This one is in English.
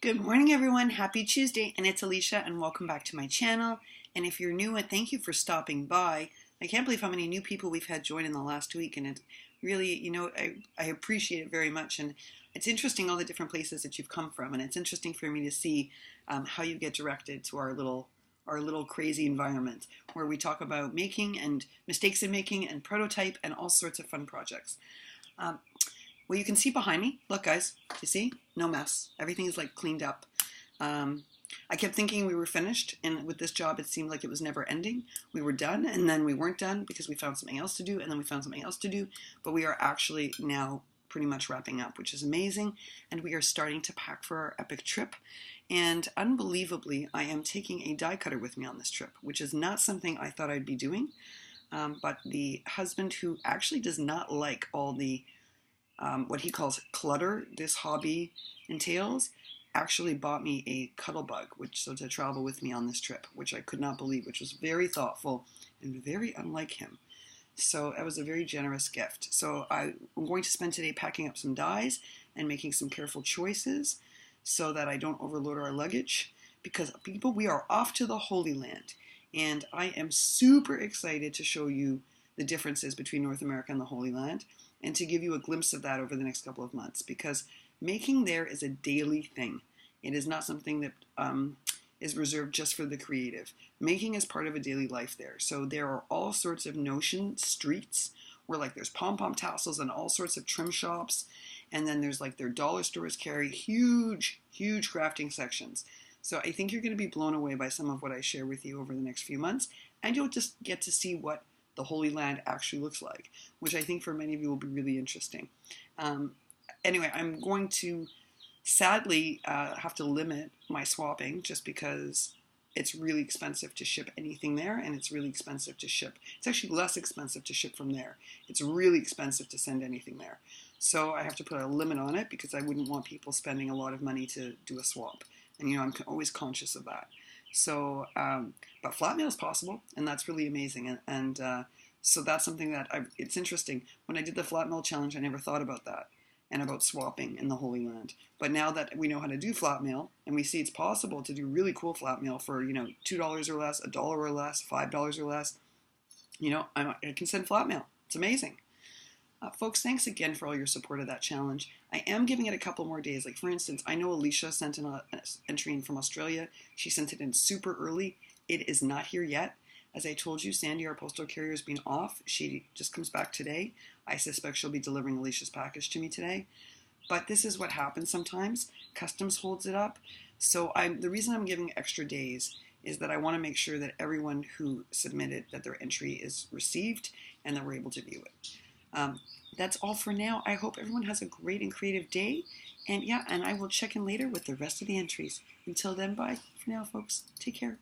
Good morning, everyone. Happy Tuesday, and it's Alicia, and welcome back to my channel. And if you're new, and thank you for stopping by. I can't believe how many new people we've had join in the last week, and it really, I appreciate it very much. And it's interesting all the different places that you've come from, and it's interesting for me to see how you get directed to our little crazy environment where we talk about making and mistakes in making and prototype and all sorts of fun projects. Well, you can see behind me, look guys, you see? No mess. Everything is like cleaned up. I kept thinking we were finished, and with this job it seemed like it was never ending. We were done, and then we weren't done because we found something else to do, and then we found something else to do, but we are actually now pretty much wrapping up, which is amazing, and we are starting to pack for our epic trip. And unbelievably, I am taking a die cutter with me on this trip, which is not something I thought I'd be doing, but the husband, who actually does not like all the what he calls clutter this hobby entails, actually bought me a cuddle bug, so to travel with me on this trip, which I could not believe, which was very thoughtful and very unlike him. So that was a very generous gift. So I'm going to spend today packing up some dies and making some careful choices so that I don't overload our luggage, because people, we are off to the Holy Land, and I am super excited to show you the differences between North America and the Holy Land, and to give you a glimpse of that over the next couple of months, because making there is a daily thing. It is not something that is reserved just for the creative. Making is part of a daily life there. So there are all sorts of notion streets where there's pom-pom tassels and all sorts of trim shops, and then there's their dollar stores carry huge crafting sections. So I think you're going to be blown away by some of what I share with you over the next few months, and you'll just get to see what the Holy Land actually looks like, which I think for many of you will be really interesting. Anyway, I'm going to sadly have to limit my swapping just because it's really expensive to ship anything there, and it's really expensive to ship. It's actually less expensive to ship from there. It's really expensive to send anything there. So I have to put a limit on it because I wouldn't want people spending a lot of money to do a swap. And I'm always conscious of that. So, but flat mail is possible, and that's really amazing. And so that's something that it's interesting. When I did the flat mail challenge, I never thought about that and about swapping in the Holy Land. But now that we know how to do flat mail, and we see it's possible to do really cool flat mail for, $2 or less, $1 or less, $5 or less, I can send flat mail. It's amazing. Folks, thanks again for all your support of that challenge. I am giving it a couple more days. For instance, I know Alicia sent an entry in from Australia. She sent it in super early. It is not here yet. As I told you, Sandy, our postal carrier, has been off. She just comes back today. I suspect she'll be delivering Alicia's package to me today. But this is what happens sometimes. Customs holds it up. So the reason I'm giving extra days is that I want to make sure that everyone who submitted, that their entry is received and that we're able to view it. That's all for now. I hope everyone has a great and creative day. And I will check in later with the rest of the entries. Until then, bye for now, folks. Take care.